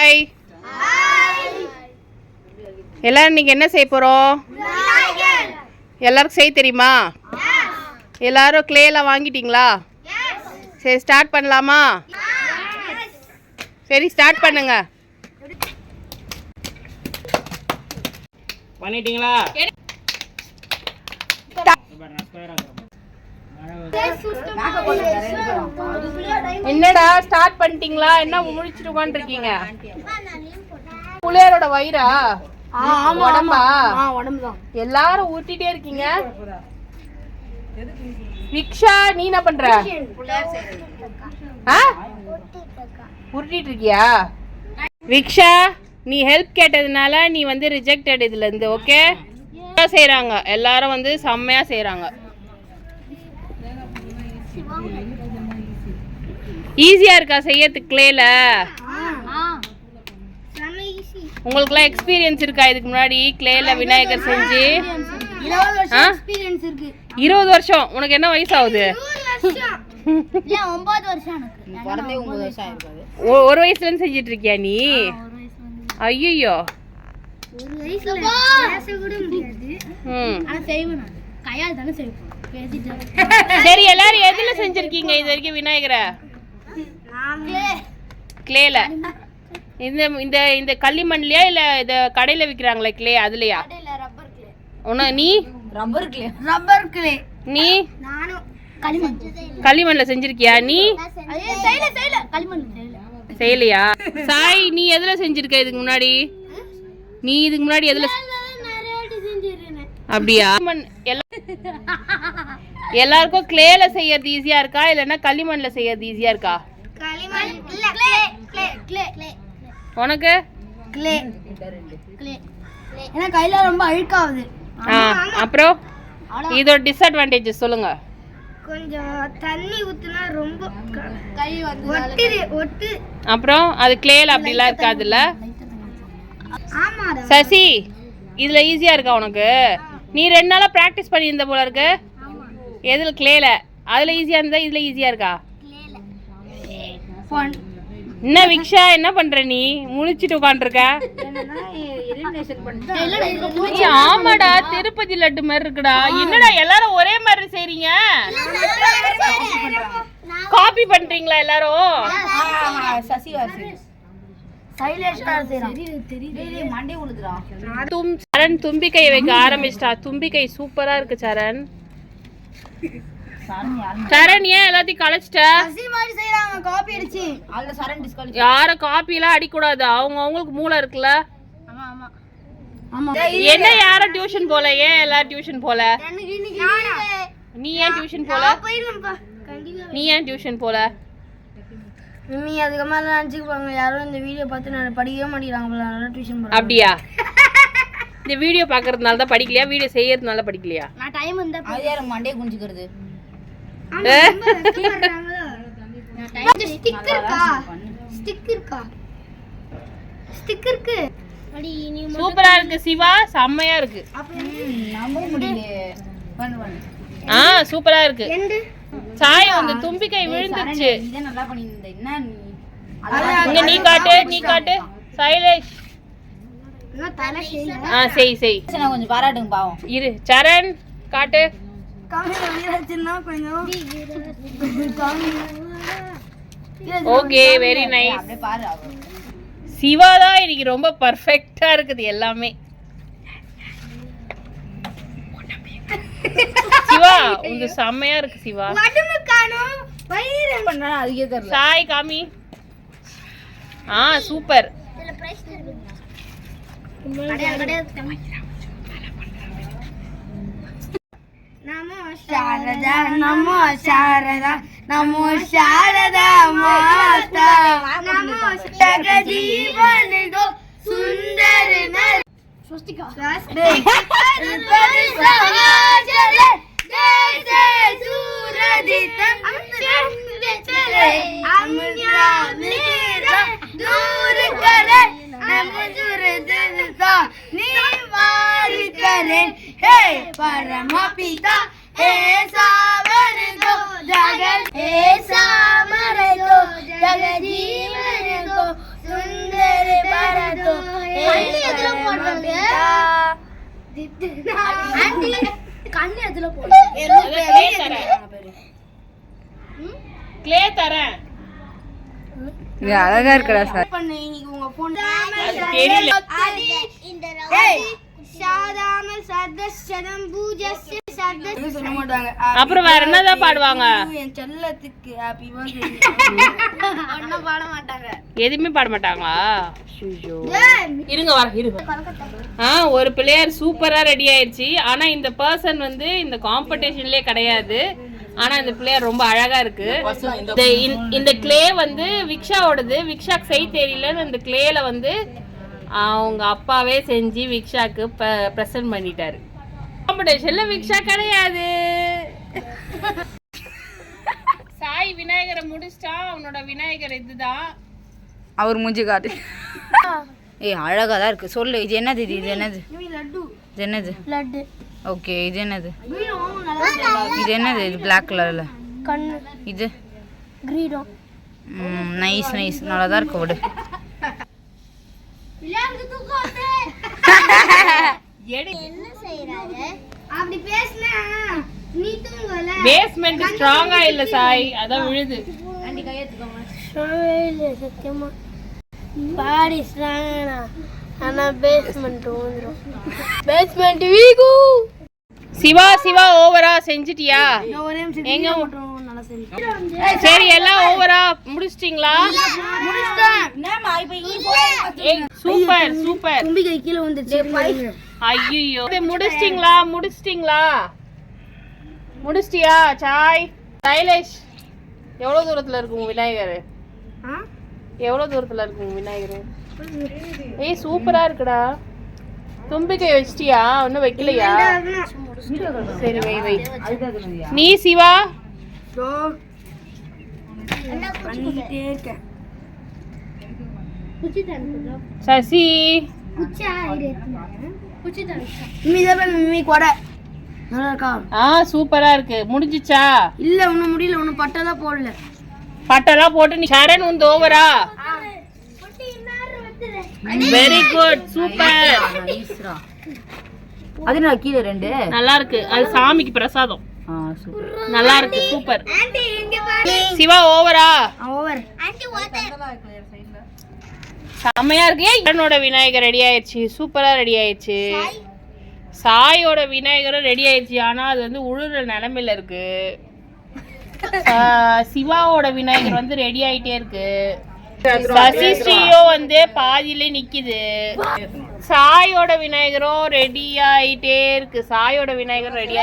Hi. எல்லாரும் இன்னைக்கு என்ன செய்ய போகிறோம்? எல்லாருக்கும் செய்ய தெரியுமா? எல்லாரும் கிளேலாம் வாங்கிட்டீங்களா? சரி, ஸ்டார்ட் பண்ணலாமா? சரி, ஸ்டார்ட் பண்ணுங்க. பண்ணிட்டீங்களா? என்னடா ஸ்டார்ட் பண்ணிட்டீங்களா? என்ன முழிச்சிட்டு உட்காந்துருக்கீங்க? புள்ளையாரோட வயிறா? உடம்பா? எல்லாரும் ஊட்டிட்டே இருக்கீங்க. விக்ஷா, நீ என்ன பண்ற? உருட்டிட்டு இருக்கியா? விக்ஷா, நீ ஹெல்ப் கேட்டதுனால நீ வந்து ரிஜெக்டட் இதுல இருந்து. ஓகே, செய்யறாங்க எல்லாரும் வந்து செம்மையா செய்யறாங்க. ஈஸியா இருக்கா செய்யறதுக்கு கிளேல? உங்களுக்குலாம் எக்ஸ்பீரியன்ஸ் இருக்கா இதுக்கு முன்னாடி கிளேல விநாயகர் செஞ்சு? 20 வருஷம். உனக்கு என்ன வயசு ஆகுது? 9 வருஷம். ஒரு வயசுல இருந்து செஞ்சிட்டு இருக்கியா நீ? ஐயோ, சரி, எல்லாரும் எதுல செஞ்சிருக்கீங்க இது வரைக்கும் விநாயகரை? கிளேல. இந்த இந்த இந்த களிமண்லயா இல்ல இத கடையில விக்கிறாங்களே கிளே அதுலயா? நீ ரப்பர் கிளே. நீ நானும் களிமண்ல செஞ்சிருக்கியா? நீ செய்யலையா? சாய், நீ எதுல செஞ்சிருக்க இதுக்கு முன்னாடி? நீ இதுக்கு முன்னாடி எதுல? அப்படியா? எல்லாருக்கும் கிளேல செய்யறது ஈஸியா இருக்கா இல்லன்னா களிமண்ல செய்யறது ஈஸியா இருக்கா? உனக்கு ஏன்னா கையில ரொம்ப அழுக்காவுது. அப்புறம் இதோட டிஸ்அட்வான்டேஜஸ் சொல்லுங்க. கொஞ்சம் தண்ணி ஊத்துனா ரொம்ப கை வந்து ஒட்டு. அப்புறம் அது கிளேல அப்படிலாம் இருக்காதுல்ல? ஆமா சசி, இதுல ஈஸியா இருக்கா உனக்கு? நீ 2 நாளா பிராக்டிஸ் பண்ணியிருந்த போல இருக்கு. எதுல? கிளேல. அதுல ஈஸியா இருந்தா இதுல ஈஸியா இருக்கா? என்ன விக்ஷா, என்ன பண்ற நீ? முழிச்சிட்டு உட்காந்துருக்க. ஆமாடா, திருப்பதி லட்டு மாதிரி இருக்குடா. என்னடா எல்லாரும் ஒரே மாதிரி செய்றீங்க? காப்பி பண்றீங்களா எல்லாரும்? சரண் தும்பிக்கையை வைக்க ஆரம்பிச்சிட்டா. தும்பிக்கை சூப்பரா இருக்கு சரண். சரண், ஏன் எல்லாத்தையும் கலைச்சிட்ட? யாரும் காப்பி எல்லாம் அடிக்கூடாது. அவங்களுக்கு மூளை இருக்குல்ல. என்ன யாரும் டியூஷன் போல? ஏன் எல்லாரும் டியூஷன் போல? நீ ஏன் டியூஷன் போல? நீ ஏன் டியூஷன் போல? அதுக்கு மேல நினைச்சுப்பாங்க யாரும் இந்த வீடியோ பார்த்து நான் படிக்கவே மாட்டேங்கிறாங்க. டியூஷன் போறேன். அப்படியா? இந்த வீடியோ பாக்குறதுனால தான் படிக்கலையா? வீடியோ செய்யறதுனால படிக்கலையா? நான் டைம் வந்தா அது யார மண்டைய குஞ்சிக்கிறது. சூப்பரா இருக்கு சிவா, செம்மையா இருக்கு. சூப்பரா இருக்கு. சாய், அந்த தும்பிக்கை விழுந்துச்சு. இங்க நீ காட்டு, நீ காட்டு சைலேஷ். செய் செய். கொஞ்சம் பாராட்டுங்க பாவம். இரு சரண், காட்டு. Okay, very nice. சிவா தான் இன்னைக்கு ரொம்ப பர்ஃபெக்ட்டா இருக்குது எல்லாமே. சிவா, உங்க செம்மையா இருக்கு சிவா. சாய் காமி. சூப்பர். நமோ சாரதா, நமோ சாரதா, நமோ சாரதா மாதா, நமோ ஜகஜீவன் கோ சுந்தர நर स्वस्तिका जैसे सूरदितम चंद्र चले अमृता मेरा दूर करे नमजुर जनता निवार करे हे परम पिता हे सावर दो जगत हे सावर दो जगजीवन को सुंदर கண்ணு எதுல கிளே தரேன். அழகா இருக்கடா சார். பண்ணு இன்னைக்கு உங்க போன் தெரியல. சொல்ல மாட்டாங்க. அப்புறம் வேற என்னதான் பாடுவாங்க? என் செல்லத்துக்கு ஹாப்பி பர்த்டே. ஒண்ணும் பாட மாட்டாங்க. எதுவுமே பாட மாட்டாங்களா? இருங்க இருங்க. ஒரு பிளேயர் சூப்பரா ரெடி ஆயிடுச்சு. ஆனா இந்த பர்சன் வந்து இந்த காம்படிஷன்லயே கிடையாது. ஆனா இந்த பிளேயர் ரொம்ப அழகா இருக்கு. இந்த கிளே வந்து விக்ஷாவோடது. விக்ஷாக்கு செய்ய தெரியலன்னு இந்த கிளேல வந்து அவங்க அப்பாவே செஞ்சு விக்ஷாக்கு பிரசன்ட் பண்ணிட்டாரு. காம்படிஷன்ல விக்ஷா கிடையாது. சாய் விநாயகரை முடிச்சிட்டா. அவனோட விநாயகர் இதுதான். அவர் மூஞ்சி காட்டு. ஏய் அழகா தான் இருக்கு. சொல்லு இது என்னது? இது என்னது? லட்டு. இது என்னது? லட்டு. ஓகே இது என்னது? இது என்னது? இது பிளாக் கலர்ல. கண்ணு. இது கிரீடம். Nice nice. நல்லா தான் இருக்கு. விடு. விளையாடுறது தூக்காதே. என்ன செய்றாங்க? அப்படி பேசுனா நீ தூங்கல. பேஸ்மென்ட் ஸ்ட்ராங்கா இல்ல சாய். அதான் விழுது. ஆண்டி கையெடுத்துக்கோங்க. ஸ்ட்ராங்கா சத்தியமா. பாடி ஸ்ட்ராங்கா. ஆனா பேஸ்மென்ட் வந்துரும். பேஸ்மென்ட் வீகு. சிவா ஓவரா செஞ்சிட்டியா? ஒரே நிமிஷம் எங்க மட்டும் நல்லா சரி. சரி எல்லாம் ஓவரா முடிச்சிட்டீங்களா? முடிச்சிட்டேன். என்னமா இப்போ ஏய் சூப்பர் சூப்பர். தும்பிக்கை கீழ வந்துச்சு. ஐயோ முடிச்சிட்டீங்களா? முடிச்சிட்டியா சாய்? சைலேஷ் எவ்வளவு தூரத்துல இருக்கு உங்க விநாயகர்? எவ்வளவு தூரத்துல இருக்கு உங்க விநாயகர்? ஏய் சூப்பரா இருக்குடா. தும்பிக்கை வச்சிட்டியா? இன்னும் வைக்கலையா? சரி வை. நீ சிவா? சசி சூப்பரா இருக்கு. முடிஞ்சிச்சா? இல்ல ஒண்ணும் முடியல. ஒண்ணும் பட்டெல்லாம் போடல. பட்டெல்லாம் போட்டு நீ சரண் வந்து ஓவரா. Very good super. அது நான் கீழே ரெண்டு நல்லா இருக்கு. அது சாமிக்கு பிரசாதம். நல்லா இருக்கு சூப்பர். சிவா ஓவரா? ஓவர். செம்மையா இருக்கு. என்னோட விநாயகர் ரெடி ஆயிடுச்சு. சூப்பரா ரெடி ஆயிடுச்சு. சாயோட விநாயகரும் ரெடி ஆயிடுச்சு. ஆனா அது வந்து உழுற நிலைமையில இருக்கு. சிவாவோட விநாயகர் வந்து ரெடி ஆயிட்டே இருக்கு. சசி ஸ்ரீயோ வந்து பாதியிலே நிக்குது. சாயோட விநாயகரும் ரெடி ஆயிட்டே இருக்கு. சைலேஷோட விநாயகரும் ரெடி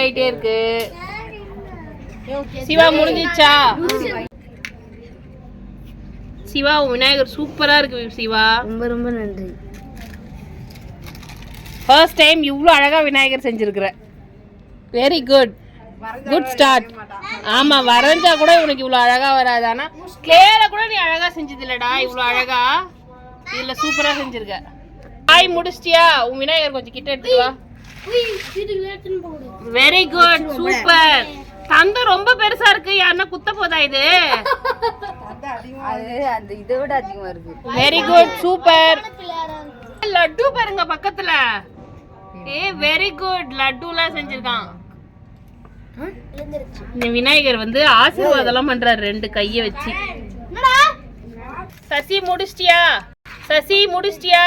ஆயிட்டே இருக்கு. சிவா முடிஞ்சிச்சா? சிவா விநாயகர் சூப்பரா இருக்கு. சிவா ரொம்ப ரொம்ப நன்றி. ஃபர்ஸ்ட் டைம் இவ்வளோ அழகா விநாயகர் செஞ்சிருக்கிற. Very good start. ஆமா வரைஞ்சா கூட உனக்கு இவ்வளோ அழகா வராது. ஆனா கிளேல கூட நீ அழகா செஞ்சது இல்லடா. இவ்வளோ அழகா இதுல சூப்பரா செஞ்சிருக்க. சாய் முடிச்சிட்டியா? உன் விநாயகர் கொஞ்சம் கிட்ட எடுத்து வா. Very good super. தந்தை ரொம்ப பெருசா இருக்கு. யாருன்னா குத்த போதா இது? அந்த இதை விட அதிகமா இருக்கு. Very good super. லட்டு பாருங்க பக்கத்துல. Very good. லட்டுலாம் செஞ்சிருக்கான். இந்த விநாயகர் வந்து ஆசீர்வாதம் எல்லாம் பண்றாரு ரெண்டு கைய வச்சு. சசி முடிச்சிட்டியா?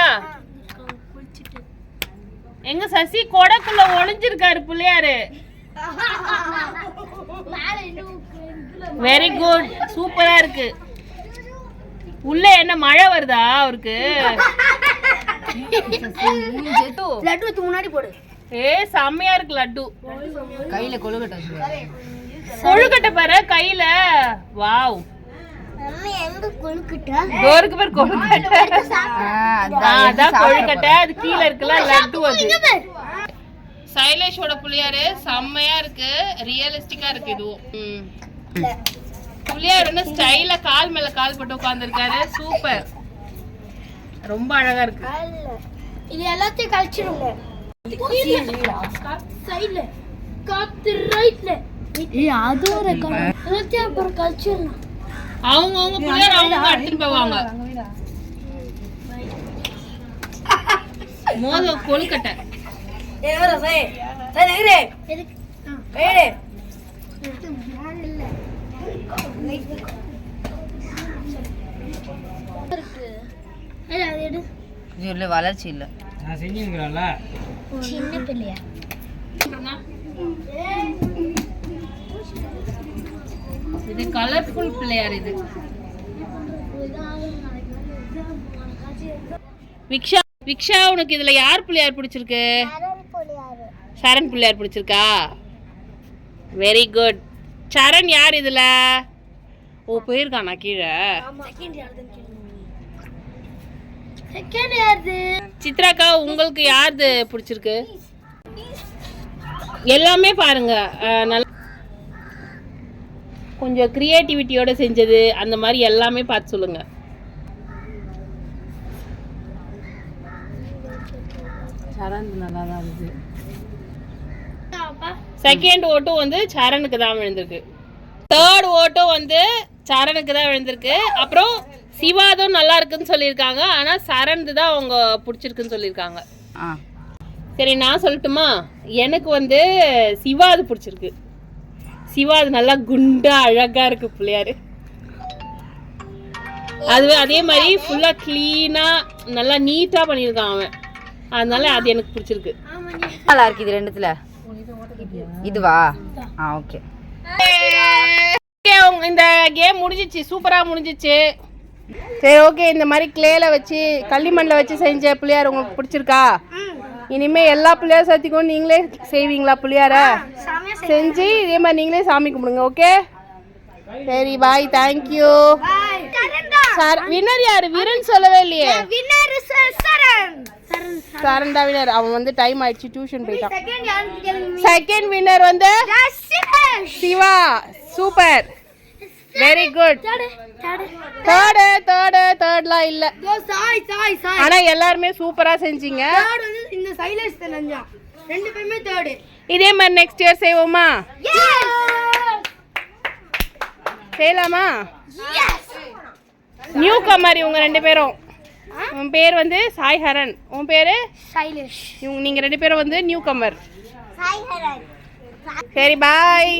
எங்க சசி கொடைக்குள்ள ஒளிஞ்சிருக்காரு பிள்ளையாரு. வெரி குட் சூப்பரா இருக்கு. உள்ள என்ன மழை வருதா அவருக்கு? லட்டு முன்னாடி போடு. செம்மையா இருக்கு லட்டு. கையில கொழுக்கட்டை பாரு கையில. வாவ். டோருக்கு பேர் கொழுக்கட்டை. அதான் கொழுக்கட்டை. அது கீழே இருக்குல்ல லட்டு. அது சைலேஷோட புள்ளியாரு செம்மையா இருக்கு. ரியலிஸ்டிக்கா இருக்கு இதுவும். புள்ளியார் வந்து ஸ்டைலா கால் மேல கால் போட்டு உட்கார்ந்துருக்காரு. சூப்பர். ரொம்ப அழகா இருக்கு. இது எல்லாத்தையும் கழிச்சிருங்க. அவங்க புள்ளியார் அவங்க எடுத்துட்டு போவாங்க. மோதம் கொழுக்கட்டை. இல்ல வளர்ச்சி இல்ல. நான் செஞ்சுக்கிறேன்ல. சின்ன பிள்ளையா? இது கலர்ஃபுல் பிள்ளையார். இது விக்ஷா. விக்ஷா, உனக்கு இதுல யார் பிள்ளையார் பிடிச்சிருக்கு? சரண் பிள்ளையார் பிடிச்சிருக்கா? Very good. சரண் யார் இதுல? ஓ, போயிருக்கானா கீழே? சித்ராக்கா, உங்களுக்கு யாருது பிடிச்சிருக்கு? எல்லாமே பாருங்க. நல்லா கொஞ்சம் கிரியேட்டிவிட்டியோட செஞ்சது அந்த மாதிரி எல்லாமே பார்த்து சொல்லுங்க. சரண் நல்லா தான் இருக்கு. செகண்ட் ஓட்டும் வந்து சரணுக்கு தான் விழுந்திருக்கு. தேர்ட் ஓட்டும் வந்து சரணுக்கு தான் விழுந்திருக்கு. அப்புறம் சிவாதும் நல்லா இருக்குன்னு சொல்லியிருக்காங்க. ஆனால் சரண்து தான் அவங்க பிடிச்சிருக்குன்னு சொல்லியிருக்காங்க. சரி, நான் சொல்லட்டுமா? எனக்கு வந்து சிவாது பிடிச்சிருக்கு. சிவாது நல்லா குண்டா அழகா இருக்கு பிள்ளையாரு. அதுவே அதே மாதிரி ஃபுல்லா கிளீனா நல்லா நீட்டா பண்ணியிருக்கான் அவன். அதனால அது எனக்கு பிடிச்சிருக்கு. நல்லா இருக்கு இது ரெண்டுத்துல. இதுவா? ஓகே. இந்த கேம் முடிஞ்சிச்சு, சூப்பரா முடிஞ்சிச்சு. சரி, ஓகே. இந்த மாதிரி கிளேல வச்சு களிமண்ணில் வச்சு செஞ்ச பிள்ளையார் உங்களுக்கு பிடிச்சிருக்கா? இனிமே எல்லா பிள்ளையார் சத்திக்கும் நீங்களே செய்வீங்களா? பிள்ளையார செஞ்சு இதே மாதிரி நீங்களே சாமி கும்பிடுங்க. ஓகே, சரி, பாய், தேங்க்யூ. வின்னர் யாரு? வீரன் சொல்லவே இல்லையே. சரண் தான் வின்னர். அவன் வந்து டைம் ஆயிடுச்சு, டியூஷன் போயிட்டான். செகண்ட் வின்னர் வந்து சிவா. Super, very good. தேர்ட்லாம் இல்ல. ஆனா எல்லாருமே சூப்பரா செஞ்சீங்க. இதே மாதிரி நெக்ஸ்ட் இயர் செய்வோமா? செய்யலாமா? நியூ கமர் இவங்க ரெண்டு பேரும். உன் பேர் வந்து சாய் ஹரன், உன் பேரு சைலேஷ். நீங்க ரெண்டு பேரும் வந்து நியூ கமர். சரி, பாய்.